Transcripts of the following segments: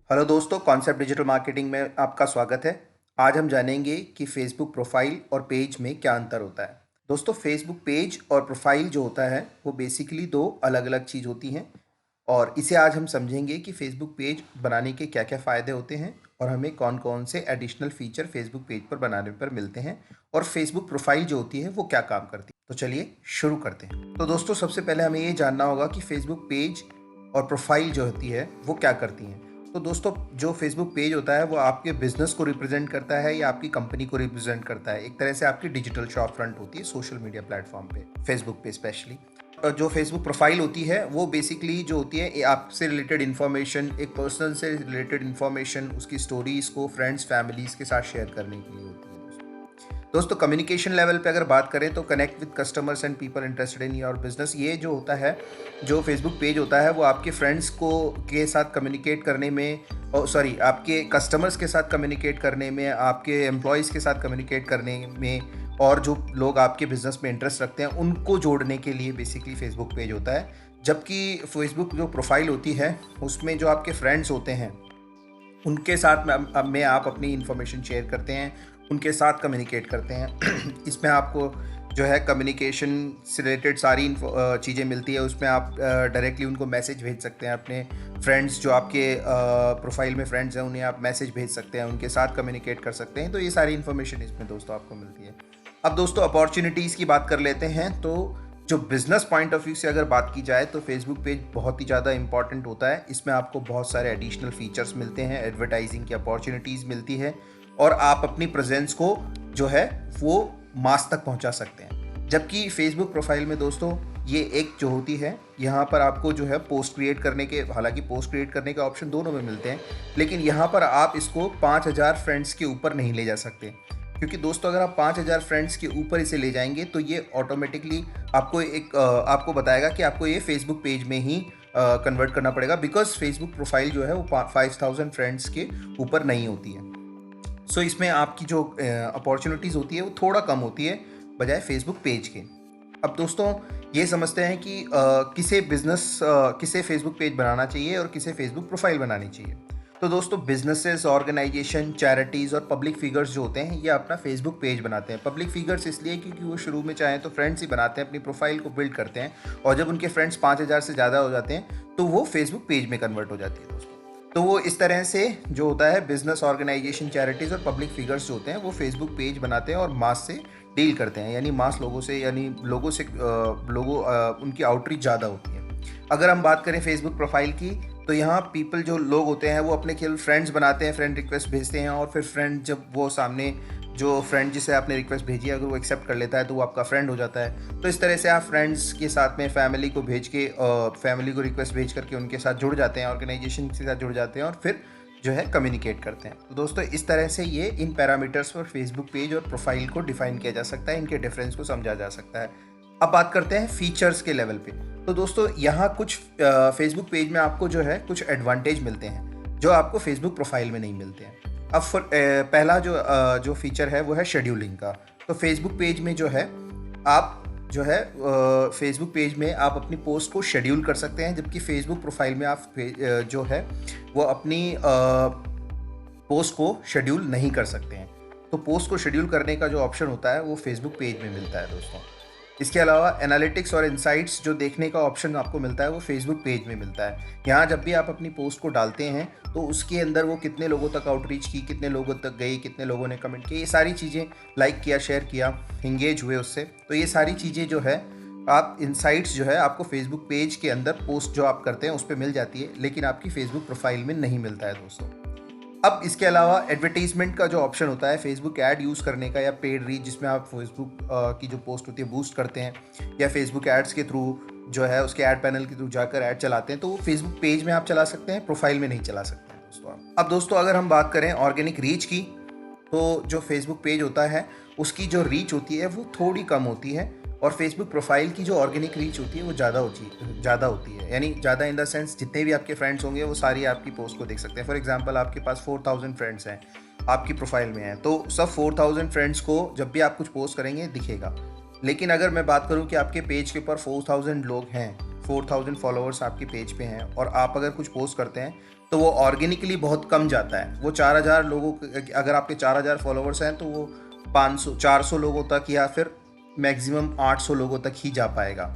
Hello दोस्तों, concept digital marketing में आपका स्वागत है। आज हम जानेंगे कि फेसबुक प्रोफाइल और पेज में क्या अंतर होता है। दोस्तों, फेसबुक पेज और प्रोफाइल जो होता है वो बेसिकली दो अलग अलग चीज़ होती हैं और इसे आज हम समझेंगे कि फेसबुक पेज बनाने के क्या क्या फ़ायदे होते हैं और हमें कौन कौन से एडिशनल फीचर फेसबुक पेज पर बनाने पर मिलते हैं और फेसबुक प्रोफाइल जो होती है वो क्या काम करती है। तो चलिए शुरू करते हैं। तो दोस्तों, सबसे पहले हमें ये जानना होगा कि फेसबुक पेज और प्रोफाइल जो होती है वो क्या करती हैं। तो दोस्तों, जो फेसबुक पेज होता है वो आपके बिजनेस को रिप्रेजेंट करता है या आपकी कंपनी को रिप्रेजेंट करता है। एक तरह से आपकी डिजिटल शॉप फ्रंट होती है सोशल मीडिया प्लेटफॉर्म पे, फेसबुक पे स्पेशली। और जो फेसबुक प्रोफाइल होती है वो बेसिकली जो होती है ये आपसे रिलेटेड इन्फॉर्मेशन, एक पर्सन से रिलेटेड इन्फॉर्मेशन, उसकी स्टोरीज को फ्रेंड्स फैमिलीज के साथ शेयर करने के लिए होती है। दोस्तों, कम्युनिकेशन लेवल पे अगर बात करें तो connect with customers and people interested in your business, ये जो होता है, जो फेसबुक पेज होता है वो आपके फ्रेंड्स को के साथ कम्युनिकेट करने में, सॉरी, आपके कस्टमर्स के साथ कम्युनिकेट करने में, आपके एम्प्लॉयज़ के साथ कम्युनिकेट करने में और जो लोग आपके बिजनेस में इंटरेस्ट रखते हैं उनको जोड़ने के लिए बेसिकली फेसबुक पेज होता है। जबकि फेसबुक जो प्रोफाइल होती है उसमें जो आपके फ्रेंड्स होते हैं उनके साथ में आप अपनी इंफॉर्मेशन शेयर करते हैं, उनके साथ कम्युनिकेट करते हैं। इसमें आपको जो है कम्युनिकेशन से रिलेटेड सारी चीज़ें मिलती है। उसमें आप डायरेक्टली उनको मैसेज भेज सकते हैं, अपने फ्रेंड्स जो आपके प्रोफाइल में फ्रेंड्स हैं उन्हें आप मैसेज भेज सकते हैं, उनके साथ कम्युनिकेट कर सकते हैं। तो ये सारी इन्फॉर्मेशन इसमें दोस्तों आपको मिलती है। अब दोस्तों, अपॉर्चुनिटीज़ की बात कर लेते हैं। तो जो बिजनेस पॉइंट ऑफ व्यू से अगर बात की जाए तो फेसबुक पेज बहुत ही ज़्यादा इंपॉर्टेंट होता है। इसमें आपको बहुत सारे एडिशनल फीचर्स मिलते हैं, एडवर्टाइजिंग की अपॉर्चुनिटीज़ मिलती है और आप अपनी प्रेजेंस को जो है वो मास तक पहुंचा सकते हैं। जबकि फेसबुक प्रोफाइल में दोस्तों ये एक जो होती है, यहाँ पर आपको जो है पोस्ट क्रिएट करने के, हालांकि पोस्ट क्रिएट करने का ऑप्शन दोनों में मिलते हैं, लेकिन यहाँ पर आप इसको 5000 फ्रेंड्स के ऊपर नहीं ले जा सकते। क्योंकि दोस्तों, अगर आप 5000 फ्रेंड्स के ऊपर इसे ले जाएंगे तो ये ऑटोमेटिकली आपको बताएगा कि आपको ये फेसबुक पेज में ही कन्वर्ट करना पड़ेगा, बिकॉज फेसबुक प्रोफाइल जो है वो 5000 फ्रेंड्स के ऊपर नहीं होती है। सो इसमें आपकी जो अपॉर्चुनिटीज़ होती है वो थोड़ा कम होती है बजाय फेसबुक पेज के। अब दोस्तों, ये समझते हैं कि किसे फेसबुक पेज बनाना चाहिए और किसे फेसबुक प्रोफाइल बनानी चाहिए। तो दोस्तों, बिजनेसेस, ऑर्गेनाइजेशन, चैरिटीज़ और पब्लिक फिगर्स जो होते हैं ये अपना फेसबुक पेज बनाते हैं। पब्लिक फिगर्स इसलिए क्योंकि वो शुरू में चाहें तो फ्रेंड्स ही बनाते हैं, अपनी प्रोफाइल को बिल्ड करते हैं और जब उनके फ्रेंड्स 5000 से ज़्यादा हो जाते हैं तो वो फेसबुक पेज में कन्वर्ट हो जाती है दोस्तों। तो वो इस तरह से जो होता है, बिजनेस, ऑर्गेनाइजेशन, चैरिटीज़ और पब्लिक फिगर्स जो होते हैं वो फेसबुक पेज बनाते हैं और मास से डील करते हैं, यानी मास लोगों से, यानी उनकी आउटरीच ज़्यादा होती है। अगर हम बात करें फेसबुक प्रोफाइल की तो यहाँ पीपल जो लोग होते हैं वो अपने केवल फ्रेंड्स बनाते हैं, फ्रेंड रिक्वेस्ट भेजते हैं और फिर फ्रेंड, जब वो सामने जो फ्रेंड जिसे आपने रिक्वेस्ट भेजी है अगर वो एक्सेप्ट कर लेता है तो वो आपका फ्रेंड हो जाता है। तो इस तरह से आप फ्रेंड्स के साथ में फैमिली को भेज के, फैमिली को रिक्वेस्ट भेज करके उनके साथ जुड़ जाते हैं, ऑर्गेनाइजेशन के साथ जुड़ जाते हैं और फिर जो है कम्युनिकेट करते हैं। तो दोस्तों, इस तरह से ये इन पैरामीटर्स पर फेसबुक पेज और प्रोफाइल को डिफाइन किया जा सकता है, इनके डिफरेंस को समझा जा सकता है। अब बात करते हैं फीचर्स के लेवल पे। तो दोस्तों, यहाँ कुछ फेसबुक पेज में आपको जो है कुछ एडवांटेज मिलते हैं जो आपको फेसबुक प्रोफाइल में नहीं मिलते हैं। अब पहला जो फीचर है वो है शेड्यूलिंग का। तो फेसबुक पेज में जो है आप जो है फेसबुक पेज में आप अपनी पोस्ट को शेड्यूल कर सकते हैं, जबकि फेसबुक प्रोफाइल में आप जो है वो अपनी पोस्ट को शेड्यूल नहीं कर सकते हैं। तो पोस्ट को शेड्यूल करने का जो ऑप्शन होता है वो फेसबुक पेज में मिलता है दोस्तों। इसके अलावा एनालिटिक्स और इंसाइट्स जो देखने का ऑप्शन आपको मिलता है वो फेसबुक पेज में मिलता है। यहाँ जब भी आप अपनी पोस्ट को डालते हैं तो उसके अंदर वो कितने लोगों तक आउटरीच की, कितने लोगों तक गई, कितने लोगों ने कमेंट किया, ये सारी चीज़ें, लाइक किया, शेयर किया, इंगेज हुए उससे, तो ये सारी चीज़ें जो है आप इंसाइट्स जो है आपको फेसबुक पेज के अंदर पोस्ट जो आप करते हैं उस पर मिल जाती है, लेकिन आपकी फेसबुक प्रोफाइल में नहीं मिलता है दोस्तों। अब इसके अलावा एडवर्टीजमेंट का जो ऑप्शन होता है, फेसबुक ऐड यूज़ करने का या पेड रीच, जिसमें आप फेसबुक की जो पोस्ट होती है बूस्ट करते हैं या फेसबुक एड्स के थ्रू जो है उसके ऐड पैनल के थ्रू जाकर ऐड चलाते हैं, तो वो फेसबुक पेज में आप चला सकते हैं, प्रोफाइल में नहीं चला सकते हैं दोस्तों आप। अब दोस्तों, अगर हम बात करें ऑर्गेनिक रीच की, तो जो फेसबुक पेज होता है उसकी जो रीच होती है वो थोड़ी कम होती है और फेसबुक प्रोफाइल की जो ऑर्गेनिक रीच होती है वो ज़्यादा होती है, यानी ज़्यादा इन द सेंस जितने भी आपके फ्रेंड्स होंगे वो सारी आपकी पोस्ट को देख सकते हैं। फॉर एग्जांपल, आपके पास 4000 फ्रेंड्स हैं आपकी प्रोफाइल में हैं, तो सब 4000 फ्रेंड्स को जब भी आप कुछ पोस्ट करेंगे दिखेगा। लेकिन अगर मैं बात करूं कि आपके पेज के ऊपर 4000 लोग हैं, 4000 फॉलोअर्स आपके पेज पे हैं और आप अगर कुछ पोस्ट करते हैं तो वो ऑर्गेनिकली बहुत कम जाता है। वो 4000 लोगों अगर आपके 4000 फॉलोवर्स हैं तो वो 500-400 लोगों तक या फिर मैक्सिमम 800 लोगों तक ही जा पाएगा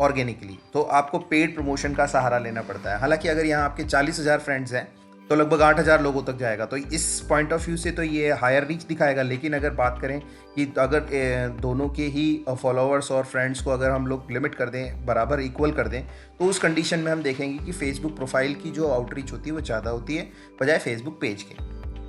ऑर्गेनिकली। तो आपको पेड प्रमोशन का सहारा लेना पड़ता है। हालांकि अगर यहाँ आपके 40,000 फ्रेंड्स हैं तो लगभग 8,000 लोगों तक जाएगा, तो इस पॉइंट ऑफ व्यू से तो ये हायर रीच दिखाएगा। लेकिन अगर बात करें कि अगर दोनों के ही फॉलोअर्स और फ्रेंड्स को अगर हम लोग लिमिट कर दें, बराबर इक्वल कर दें, तो उस कंडीशन में हम देखेंगे कि फेसबुक प्रोफाइल की जो आउटरीच होती है वो ज़्यादा होती है बजाय फेसबुक पेज के।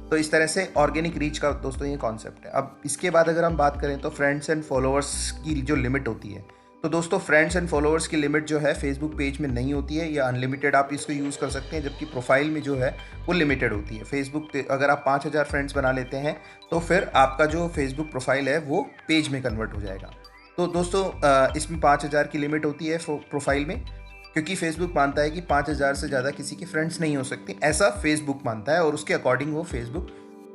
तो इस तरह से ऑर्गेनिक रीच का दोस्तों ये कॉन्सेप्ट है। अब इसके बाद अगर हम बात करें तो फ्रेंड्स एंड फॉलोअर्स की जो लिमिट होती है, तो दोस्तों फ्रेंड्स एंड फॉलोअर्स की लिमिट जो है फेसबुक पेज में नहीं होती है, या अनलिमिटेड आप इसको यूज़ कर सकते हैं, जबकि प्रोफाइल में जो है वो लिमिटेड होती है। फेसबुक अगर आप 5000 फ्रेंड्स बना लेते हैं तो फिर आपका जो फेसबुक प्रोफाइल है वो पेज में कन्वर्ट हो जाएगा। तो दोस्तों इसमें 5000 की लिमिट होती है प्रोफाइल में, क्योंकि फेसबुक मानता है कि 5000 से ज़्यादा किसी के फ्रेंड्स नहीं हो सकते, ऐसा फेसबुक मानता है, और उसके अकॉर्डिंग वो फेसबुक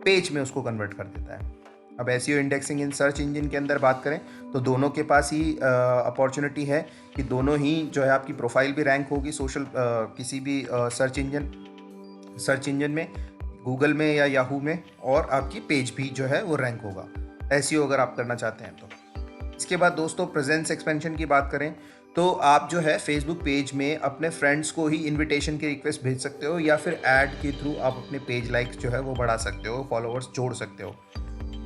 पेज में उसको कन्वर्ट कर देता है। अब SEO indexing in search engine के अंदर बात करें तो दोनों के पास ही अपॉर्चुनिटी है कि दोनों ही जो है आपकी प्रोफाइल भी रैंक होगी सोशल किसी भी सर्च इंजन में, गूगल में या याहू में, और आपकी पेज भी जो है वो रैंक होगा एसईओ अगर आप करना चाहते हैं तो। इसके बाद दोस्तों प्रेजेंस एक्सपेंशन की बात करें तो आप जो है फेसबुक पेज में अपने फ्रेंड्स को ही इनविटेशन की रिक्वेस्ट भेज सकते हो, या फिर ऐड के थ्रू आप अपने पेज लाइक्स जो है वो बढ़ा सकते हो, फॉलोअर्स जोड़ सकते हो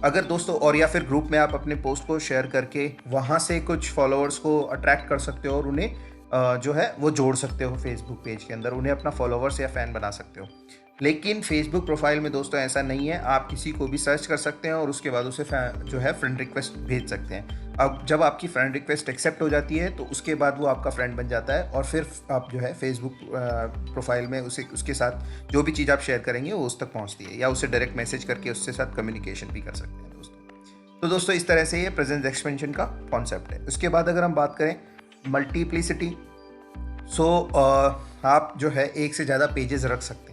अगर दोस्तों, और या फिर ग्रुप में आप अपने पोस्ट को शेयर करके वहाँ से कुछ फॉलोअर्स को अट्रैक्ट कर सकते हो और उन्हें जो है वो जोड़ सकते हो फेसबुक पेज के अंदर, उन्हें अपना फॉलोअर्स या फ़ैन बना सकते हो। लेकिन फेसबुक प्रोफाइल में दोस्तों ऐसा नहीं है, आप किसी को भी सर्च कर सकते हैं और उसके बाद उसे जो है फ्रेंड रिक्वेस्ट भेज सकते हैं। अब जब आपकी फ्रेंड रिक्वेस्ट एक्सेप्ट हो जाती है तो उसके बाद वो आपका फ्रेंड बन जाता है, और फिर आप जो है फेसबुक प्रोफाइल में उसके साथ जो भी चीज़ आप शेयर करेंगे वो उस तक पहुंचती है, या उसे डायरेक्ट मैसेज करके उसके साथ कम्युनिकेशन भी कर सकते हैं दोस्तों। तो दोस्तों इस तरह से ये प्रेजेंस एक्सपेंशन का कॉन्सेप्ट है। उसके बाद अगर हम बात करें मल्टीप्लिसिटी, सो आप जो है एक से ज़्यादा पेजेस रख सकते हैं।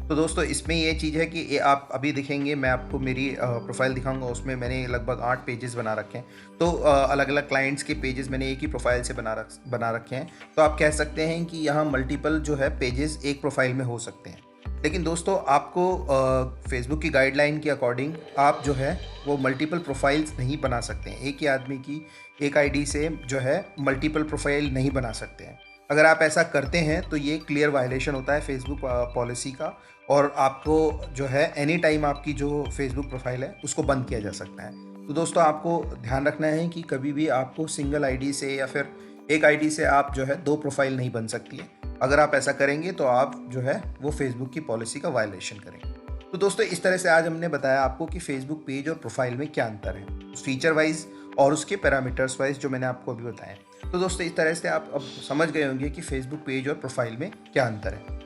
तो दोस्तों इसमें ये चीज़ है कि ये आप अभी दिखेंगे, मैं आपको मेरी प्रोफाइल दिखाऊंगा, उसमें मैंने लगभग 8 पेजेस बना रखे हैं। तो अलग अलग क्लाइंट्स के पेजेस मैंने एक ही प्रोफाइल से बना रखे हैं। तो आप कह सकते हैं कि यहाँ मल्टीपल जो है पेजेस एक प्रोफाइल में हो सकते हैं। लेकिन दोस्तों आपको फेसबुक की गाइडलाइन के अकॉर्डिंग आप जो है वो मल्टीपल प्रोफाइल्स नहीं बना सकते हैं। एक ही आदमी की एक आईडी से जो है मल्टीपल प्रोफाइल नहीं बना सकते हैं। अगर आप ऐसा करते हैं तो ये क्लियर वायलेशन होता है फेसबुक पॉलिसी का, और आपको जो है एनी टाइम आपकी जो फेसबुक प्रोफाइल है उसको बंद किया जा सकता है। तो दोस्तों आपको ध्यान रखना है कि कभी भी आपको सिंगल आईडी से या फिर एक आईडी से आप जो है 2 प्रोफाइल नहीं बन सकती है। अगर आप ऐसा करेंगे तो आप जो है वो फेसबुक की पॉलिसी का वायलेशन करेंगे। तो दोस्तों इस तरह से आज हमने बताया आपको कि फेसबुक पेज और प्रोफाइल में क्या अंतर है, फीचर वाइज और उसके पैरामीटर्स वाइज जो मैंने आपको अभी बताया। तो दोस्तों इस तरह से आप अब समझ गए होंगे कि फेसबुक पेज और प्रोफाइल में क्या अंतर है।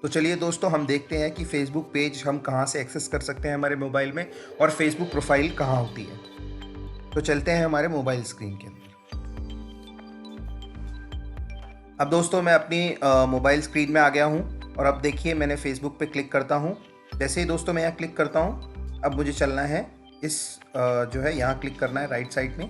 तो चलिए दोस्तों हम देखते हैं कि फेसबुक पेज हम कहाँ से एक्सेस कर सकते हैं हमारे मोबाइल में, और फेसबुक प्रोफाइल कहाँ होती है। तो चलते हैं हमारे मोबाइल स्क्रीन के अंदर। अब दोस्तों मैं अपनी मोबाइल स्क्रीन में आ गया हूँ, और अब देखिए मैंने फेसबुक पे क्लिक करता हूँ। जैसे ही दोस्तों मैं यहाँ क्लिक करता हूँ, अब मुझे चलना है इस जो है यहाँ क्लिक करना है राइट साइड में,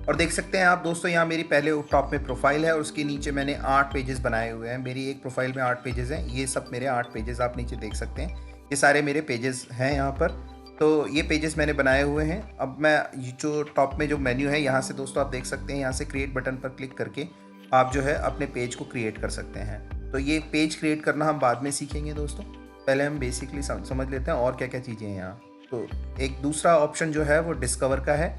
और देख सकते हैं आप दोस्तों यहाँ मेरी पहले टॉप में प्रोफाइल है और उसके नीचे मैंने 8 पेजेस बनाए हुए हैं। मेरी एक प्रोफाइल में 8 पेजेस हैं, ये सब मेरे 8 पेजेस आप नीचे देख सकते हैं, ये सारे मेरे पेजेस हैं यहाँ पर। तो ये पेजेस मैंने बनाए हुए हैं। अब मैं जो टॉप में जो मेन्यू है यहाँ से दोस्तों आप देख सकते हैं, यहाँ से क्रिएट बटन पर क्लिक करके आप जो है अपने पेज को क्रिएट कर सकते हैं। तो ये पेज क्रिएट करना हम बाद में सीखेंगे दोस्तों, पहले हम बेसिकली समझ लेते हैं और क्या क्या चीज़ें हैं यहाँ। तो एक दूसरा ऑप्शन जो है वो डिस्कवर का है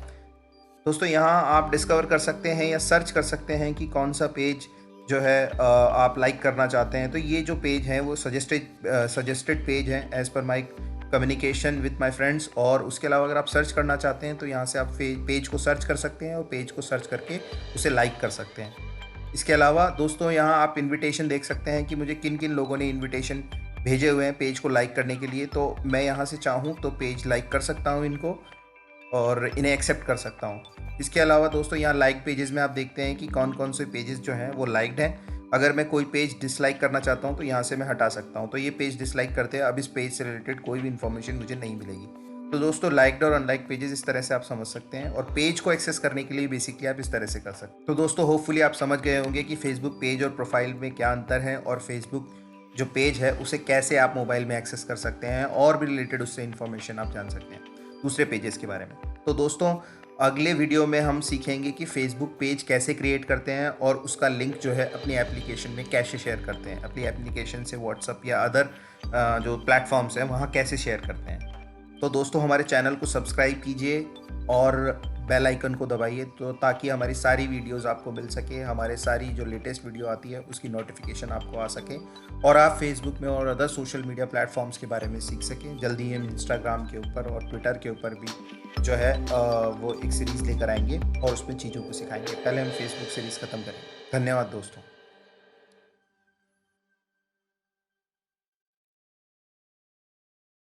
दोस्तों। यहाँ आप डिस्कवर कर सकते हैं या सर्च कर सकते हैं कि कौन सा पेज जो है आप लाइक करना चाहते हैं। तो ये जो पेज हैं वो सजेस्टेड पेज हैं as per my communication with my friends. और उसके अलावा अगर आप सर्च करना चाहते हैं तो यहाँ से आप पेज को सर्च कर सकते हैं और पेज को सर्च करके उसे लाइक कर सकते हैं। इसके अलावा दोस्तों यहाँ आप इन्विटेशन देख सकते हैं कि मुझे किन किन लोगों ने इन्विटेशन भेजे हुए हैं पेज को लाइक करने के लिए। तो मैं यहाँ से चाहूँ तो पेज लाइक कर सकता हूँ इनको, और इन्हें एक्सेप्ट कर सकता हूँ। इसके अलावा दोस्तों यहाँ लाइक पेजेस में आप देखते हैं कि कौन कौन से पेजेस जो हैं वो लाइक्ड हैं। अगर मैं कोई पेज डिसलाइक करना चाहता हूँ तो यहाँ से मैं हटा सकता हूँ। तो ये पेज डिसलाइक करते हैं, अब इस पेज से रिलेटेड कोई भी इन्फॉर्मेशन मुझे नहीं मिलेगी। तो दोस्तों लाइक्ड और अनलाइक पेजेस इस तरह से आप समझ सकते हैं, और पेज को एक्सेस करने के लिए बेसिकली आप इस तरह से कर सकते हैं। तो दोस्तों होपफुली आप समझ गए होंगे कि फेसबुक पेज और प्रोफाइल में क्या अंतर है, और फेसबुक जो पेज है उसे कैसे आप मोबाइल में एक्सेस कर सकते हैं, और भी रिलेटेड उससे इन्फॉर्मेशन आप जान सकते हैं दूसरे पेजेस के बारे में। तो दोस्तों अगले वीडियो में हम सीखेंगे कि फेसबुक पेज कैसे क्रिएट करते हैं और उसका लिंक जो है अपनी एप्लीकेशन में कैसे शेयर करते हैं, अपनी एप्लीकेशन से व्हाट्सअप या अदर जो प्लेटफॉर्म्स हैं वहाँ कैसे शेयर करते हैं। तो दोस्तों हमारे चैनल को सब्सक्राइब कीजिए और बेल आइकन को दबाइए, तो ताकि हमारी सारी वीडियोस आपको मिल सके, हमारे सारी जो लेटेस्ट वीडियो आती है उसकी नोटिफिकेशन आपको आ सके, और आप फेसबुक में और अदर सोशल मीडिया प्लेटफॉर्म्स के बारे में सीख सकें। जल्दी हम इंस्टाग्राम के ऊपर और ट्विटर के ऊपर भी जो है वो एक सीरीज़ लेकर आएंगे और उसमें चीज़ों को सिखाएंगे। पहले हम फेसबुक सीरीज़ ख़त्म करेंगे। धन्यवाद दोस्तों।